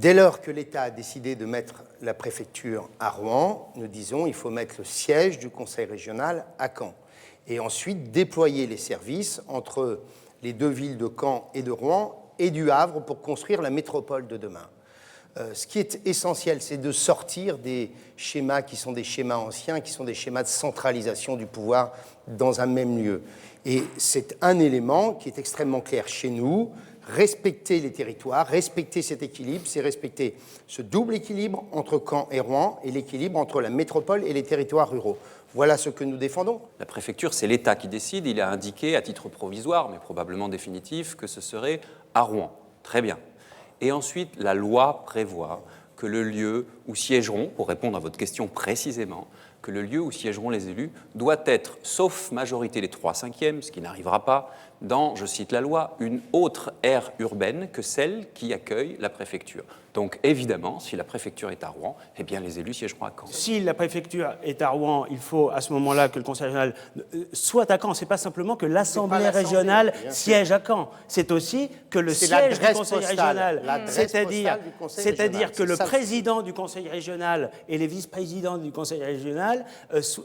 Dès lors que l'État a décidé de mettre la préfecture à Rouen, nous disons qu'il faut mettre le siège du conseil régional à Caen. Et ensuite déployer les services entre les deux villes de Caen et de Rouen et du Havre pour construire la métropole de demain. Ce qui est essentiel, c'est de sortir des schémas qui sont des schémas anciens, qui sont des schémas de centralisation du pouvoir dans un même lieu. Et c'est un élément qui est extrêmement clair chez nous. Respecter les territoires, respecter cet équilibre, c'est respecter ce double équilibre entre Caen et Rouen et l'équilibre entre la métropole et les territoires ruraux. Voilà ce que nous défendons. La préfecture, c'est l'État qui décide. Il a indiqué à titre provisoire, mais probablement définitif, que ce serait à Rouen. Très bien. Et ensuite, la loi prévoit que le lieu où siégeront, pour répondre à votre question précisément, que le lieu où siégeront les élus doit être, sauf majorité des 3/5, ce qui n'arrivera pas, dans, je cite la loi, une autre aire urbaine que celle qui accueille la préfecture. Donc évidemment, si la préfecture est à Rouen, eh bien les élus siégeront à Caen. Si la préfecture est à Rouen, il faut à ce moment-là que le conseil régional soit à Caen. Ce n'est pas simplement que l'Assemblée régionale siège à Caen. C'est aussi que le siège du conseil régional, c'est-à-dire que le président du conseil régional et les vice-présidents du conseil régional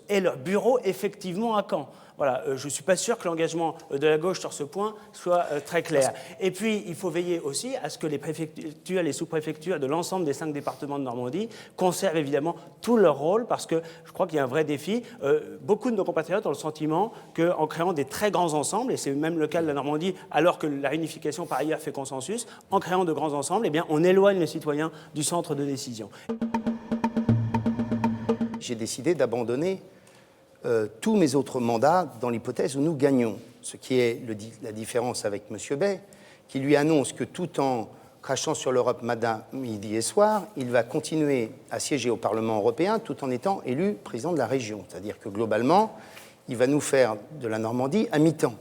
aient leur bureau effectivement à Caen. Voilà, je ne suis pas sûr que l'engagement de la gauche sur ce point soit très clair. Et puis, il faut veiller aussi à ce que les préfectures, les sous-préfectures de l'ensemble des 5 départements de Normandie conservent évidemment tout leur rôle, parce que je crois qu'il y a un vrai défi. Beaucoup de nos compatriotes ont le sentiment qu'en créant des très grands ensembles, et c'est même le cas de la Normandie, alors que la réunification par ailleurs fait consensus, en créant de grands ensembles, eh bien, on éloigne les citoyens du centre de décision. J'ai décidé d'abandonner tous mes autres mandats dans l'hypothèse où nous gagnons, ce qui est la différence avec M. Bay, qui lui annonce que tout en crachant sur l'Europe matin, midi et soir, il va continuer à siéger au Parlement européen tout en étant élu président de la région. C'est-à-dire que globalement, il va nous faire de la Normandie à mi-temps.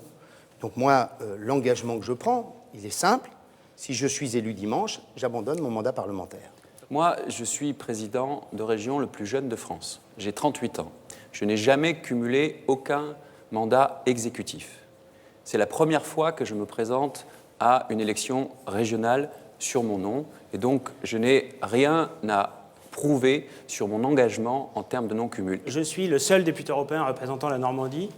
Donc moi, l'engagement que je prends, il est simple. Si je suis élu dimanche, j'abandonne mon mandat parlementaire. Moi, je suis président de région le plus jeune de France. J'ai 38 ans. Je n'ai jamais cumulé aucun mandat exécutif. C'est la première fois que je me présente à une élection régionale sur mon nom. Et donc, je n'ai rien à prouver sur mon engagement en termes de non-cumul. Je suis le seul député européen représentant la Normandie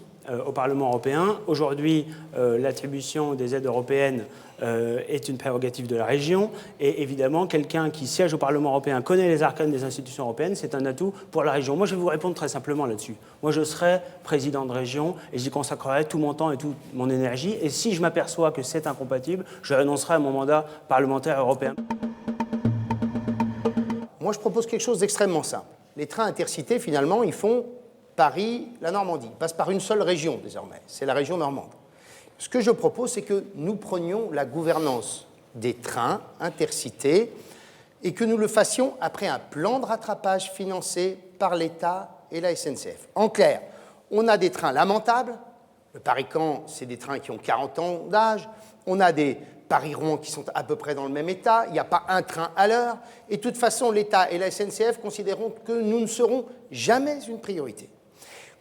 au Parlement européen. Aujourd'hui, l'attribution des aides européennes est une prérogative de la région. Et évidemment, quelqu'un qui siège au Parlement européen connaît les arcanes des institutions européennes, c'est un atout pour la région. Moi, je vais vous répondre très simplement là-dessus. Moi, je serai président de région et j'y consacrerai tout mon temps et toute mon énergie. Et si je m'aperçois que c'est incompatible, je renoncerai à mon mandat parlementaire européen. Moi, je propose quelque chose d'extrêmement simple. Les trains intercités, finalement, ils font Paris, la Normandie. Ils passent par une seule région, désormais. C'est la région normande. Ce que je propose, c'est que nous prenions la gouvernance des trains intercités et que nous le fassions après un plan de rattrapage financé par l'État et la SNCF. En clair, on a des trains lamentables. Le Paris-Caen, c'est des trains qui ont 40 ans d'âge. On a des Paris-Rouen qui sont à peu près dans le même état. Il n'y a pas un train à l'heure. Et de toute façon, l'État et la SNCF considéreront que nous ne serons jamais une priorité.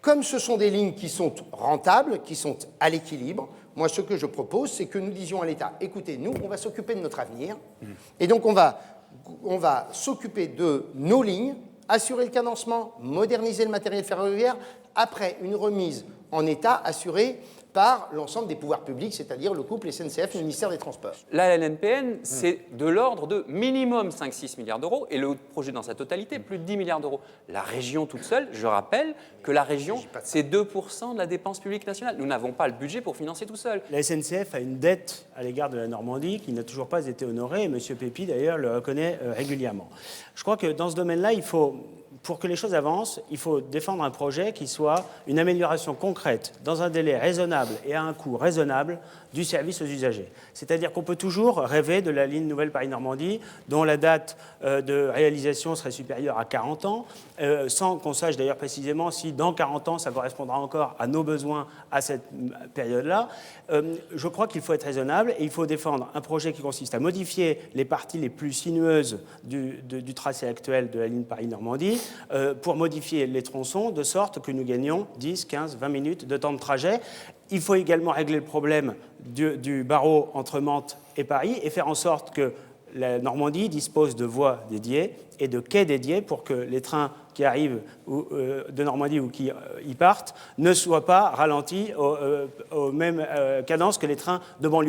Comme ce sont des lignes qui sont rentables, qui sont à l'équilibre, moi, ce que je propose, c'est que nous disions à l'État, écoutez, nous, on va s'occuper de notre avenir, et donc on va s'occuper de nos lignes, assurer le cadencement, moderniser le matériel ferroviaire, après une remise en état assurée par l'ensemble des pouvoirs publics, c'est-à-dire le couple SNCF, le ministère des Transports. La LNPN, c'est de l'ordre de minimum 5-6 milliards d'euros, et le projet dans sa totalité, plus de 10 milliards d'euros. La région toute seule, je rappelle que la région, c'est 2% de la dépense publique nationale. Nous n'avons pas le budget pour financer tout seul. La SNCF a une dette à l'égard de la Normandie qui n'a toujours pas été honorée, et M. Pépi, d'ailleurs, le reconnaît régulièrement. Je crois que dans ce domaine-là, pour que les choses avancent, il faut défendre un projet qui soit une amélioration concrète, dans un délai raisonnable et à un coût raisonnable, du service aux usagers. C'est-à-dire qu'on peut toujours rêver de la ligne Nouvelle Paris-Normandie, dont la date de réalisation serait supérieure à 40 ans, sans qu'on sache d'ailleurs précisément si dans 40 ans, ça correspondra encore à nos besoins à cette période-là. Je crois qu'il faut être raisonnable et il faut défendre un projet qui consiste à modifier les parties les plus sinueuses du tracé actuel de la ligne Paris-Normandie pour modifier les tronçons de sorte que nous gagnions 10, 15, 20 minutes de temps de trajet. Il faut également régler le problème du barreau entre Mantes et Paris et faire en sorte que la Normandie dispose de voies dédiées et de quais dédiés pour que les trains qui arrivent de Normandie ou qui y partent ne soient pas ralentis aux mêmes cadences que les trains de banlieue.